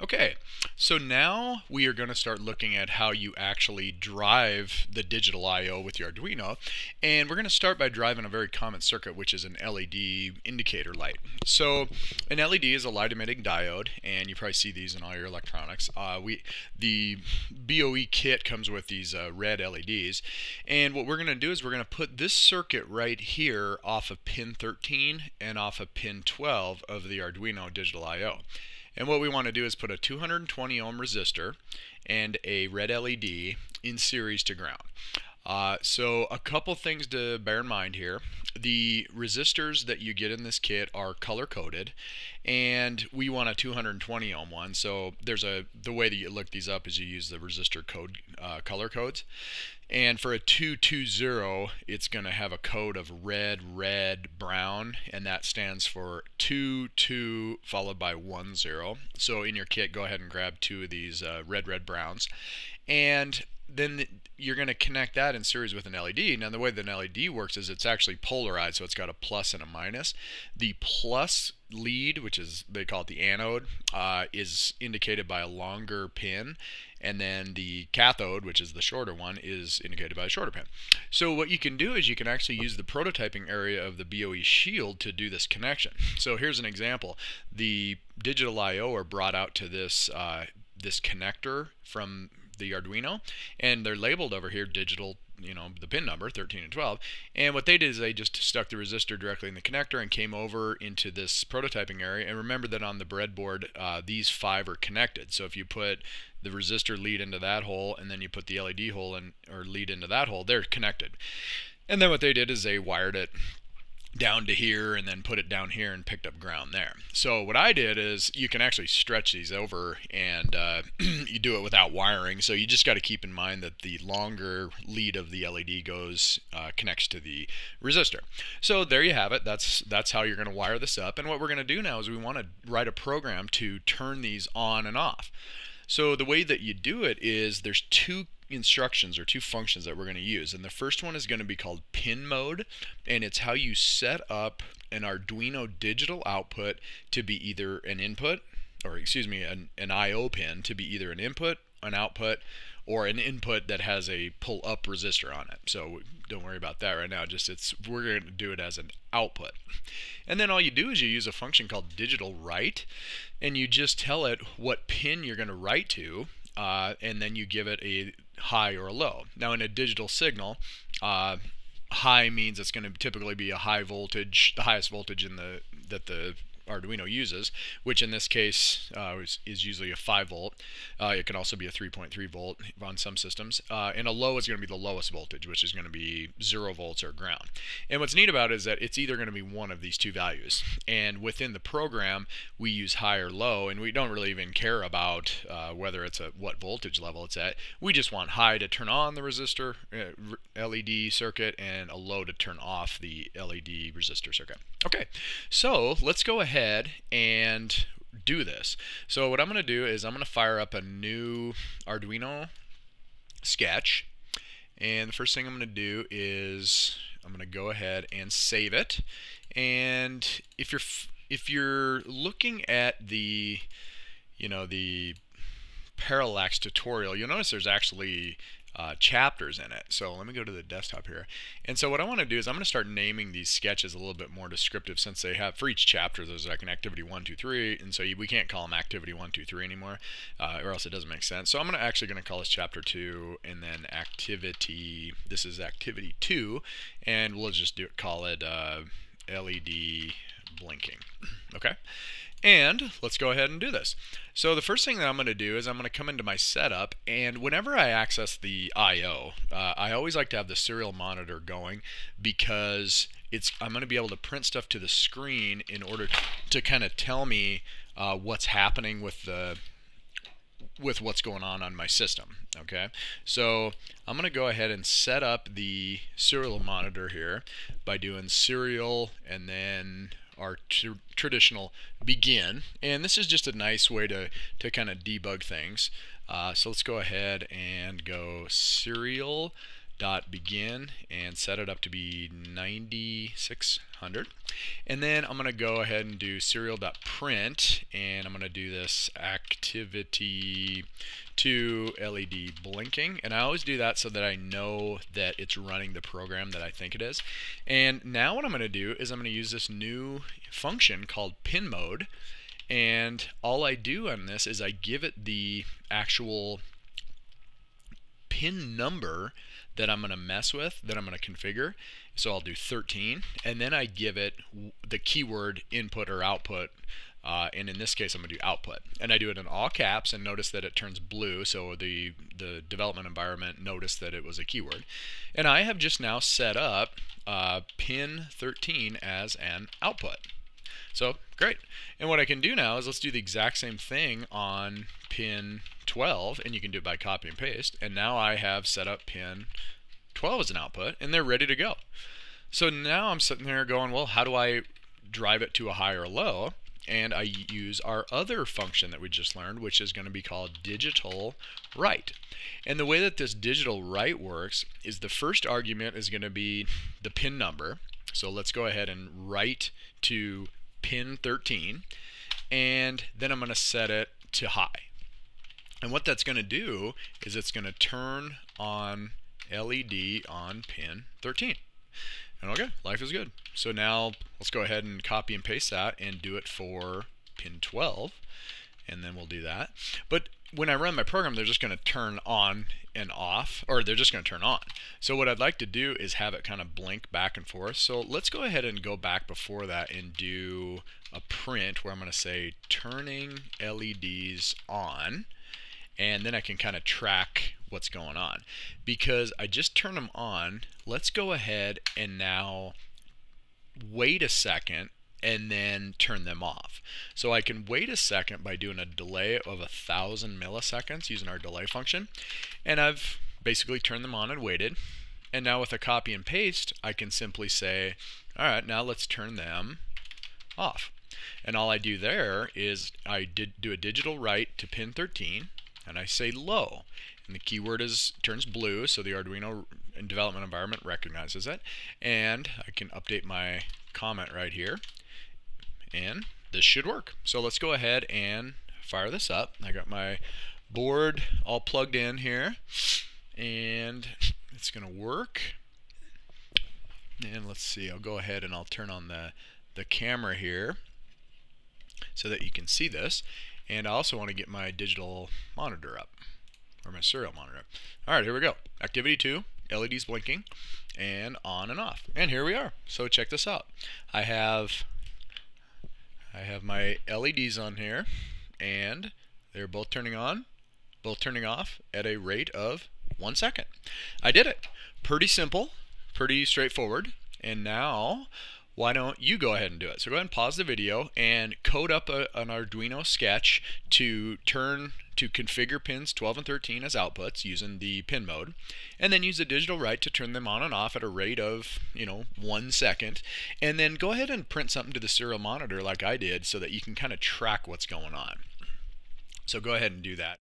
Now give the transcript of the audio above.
Okay, so now we are going to start looking at how you actually drive the digital I/O with your Arduino, and we're going to start by driving a very common circuit, which is an LED indicator light. So an LED is a light emitting diode, and you probably see these in all your electronics. The BOE kit comes with these red LEDs, and what we're going to do is we're going to put this circuit right here off of pin 13 and off of pin 12 of the Arduino digital I/O. And what we want to do is put a 220 ohm resistor and a red LED in series to ground. So a couple things to bear in mind here. The resistors that you get in this kit are color coded, and we want a 220 ohm one. So the way that you look these up is you use the resistor code color codes. And for a 220, it's going to have a code of red, red, brown, and that stands for 2, 2 followed by 1, 0. So in your kit, go ahead and grab two of these red, red, browns. And then you're going to connect that in series with an LED. Now the way that an LED works is it's actually polarized, so it's got a plus and a minus. The plus lead, which is, they call it the anode, is indicated by a longer pin, and then the cathode, which is the shorter one, is indicated by a shorter pin. So what you can do is you can actually use the prototyping area of the BOE shield to do this connection. So here's an example. The digital I/O are brought out to this this connector from the Arduino, and they're labeled over here digital, the pin number 13 and 12. And what they did is they just stuck the resistor directly in the connector and came over into this prototyping area. And remember that on the breadboard, these 5 are connected. So if you put the resistor lead into that hole and then you put the LED hole or lead into that hole, they're connected. And then what they did is they wired it down to here and then put it down here and picked up ground there. So what I did is you can actually stretch these over, and you do it without wiring. So you just got to keep in mind that the longer lead of the LED connects to the resistor. So there you have it. That's how you're going to wire this up. And what we're going to do now is we want to write a program to turn these on and off. So the way that you do it is there's two instructions or two functions that we're going to use, and the first one is going to be called pin mode, and it's how you set up an Arduino digital output to be either an input, or excuse me, an I/O pin to be either an input, an output, or an input that has a pull up resistor on it. So don't worry about that right now, we're going to do it as an output. And then all you do is you use a function called digital write, and you just tell it what pin you're going to write to, and then you give it a high or a low. Now in a digital signal, high means it's going to typically be a high voltage, the highest voltage that the Arduino uses, which in this case is usually a 5 volt. It can also be a 3.3 volt on some systems. And a low is going to be the lowest voltage, which is going to be 0 volts or ground. And what's neat about it is that it's either going to be one of these two values. And within the program, we use high or low, and we don't really even care about whether it's at what voltage level it's at. We just want high to turn on the resistor LED circuit and a low to turn off the LED resistor circuit. Okay, so let's go ahead and do this. So what I'm going to do is I'm going to fire up a new Arduino Sketch, and the first thing I'm going to do is I'm going to go ahead and save it. And if you're looking at the the parallax tutorial, you'll notice there's actually chapters in it. So let me go to the desktop here. And so what I want to do is I'm going to start naming these sketches a little bit more descriptive, since they have, for each chapter, there's like an activity 1, 2, 3, and so we can't call them activity 1, 2, 3 anymore, or else it doesn't make sense. So I'm actually going to call this chapter 2, and then this is activity 2, and we'll just call it LED blinking. Okay? And let's go ahead and do this. So the first thing that I'm going to do is I'm going to come into my setup, and whenever I access the I/O, I always like to have the serial monitor going, because I'm going to be able to print stuff to the screen in order to kind of tell me what's happening with what's going on my system. Okay, so I'm going to go ahead and set up the serial monitor here by doing serial and then our traditional begin, and this is just a nice way to kind of debug things. So let's go ahead and go serial.begin, dot begin and set it up to be 9600, and then I'm going to go ahead and do serial dot print, and I'm going to do this activity to LED blinking, and I always do that so that I know that it's running the program that I think it is. And now what I'm going to do is I'm going to use this new function called pin mode, and all I do on this is I give it the actual pin number that I'm going to mess with, that I'm going to configure. So I'll do 13, and then I give it the keyword input or output, and in this case I'm going to do output, and I do it in all caps, and notice that it turns blue, so the development environment noticed that it was a keyword. And I have just now set up pin 13 as an output. So great. And what I can do now is let's do the exact same thing on pin 12, and you can do it by copy and paste. And now I have set up pin 12 as an output, and they're ready to go. So now I'm sitting there going, well, how do I drive it to a high or low? And I use our other function that we just learned, which is going to be called digital write. And the way that this digital write works is the first argument is going to be the pin number. So let's go ahead and write to pin 13, and then I'm going to set it to high. And what that's going to do is it's going to turn on LED on pin 13. And okay, life is good. So now let's go ahead and copy and paste that and do it for pin 12, and then we'll do that. But when I run my program, they're just going to turn on and off, or they're just going to turn on. So what I'd like to do is have it kind of blink back and forth. So let's go ahead and go back before that and do a print where I'm going to say turning LEDs on, and then I can kind of track what's going on. Because I just turned them on, let's go ahead and now wait a second and then turn them off. So I can wait a second by doing a delay of 1,000 milliseconds using our delay function, and I've basically turned them on and waited. And now with a copy and paste, I can simply say, all right, now let's turn them off. And all I do there is I do a digital write to pin 13, and I say low, and the keyword turns blue, so the Arduino development environment recognizes it, and I can update my comment right here, and this should work. So let's go ahead and fire this up. I got my board all plugged in here, and it's going to work. And let's see, I'll go ahead and I'll turn on the camera here so that you can see this. And I also want to get my digital monitor up, or my serial monitor up. All right, here we go. Activity 2, LEDs blinking, and on and off. And here we are. So check this out. I have my LEDs on here, and they're both turning on, both turning off at a rate of 1 second. I did it. Pretty simple, pretty straightforward. And now, why don't you go ahead and do it? So go ahead and pause the video and code up an Arduino Sketch to configure pins 12 and 13 as outputs using the pin mode, and then use the digital write to turn them on and off at a rate of 1 second, and then go ahead and print something to the serial monitor like I did so that you can kind of track what's going on. So go ahead and do that.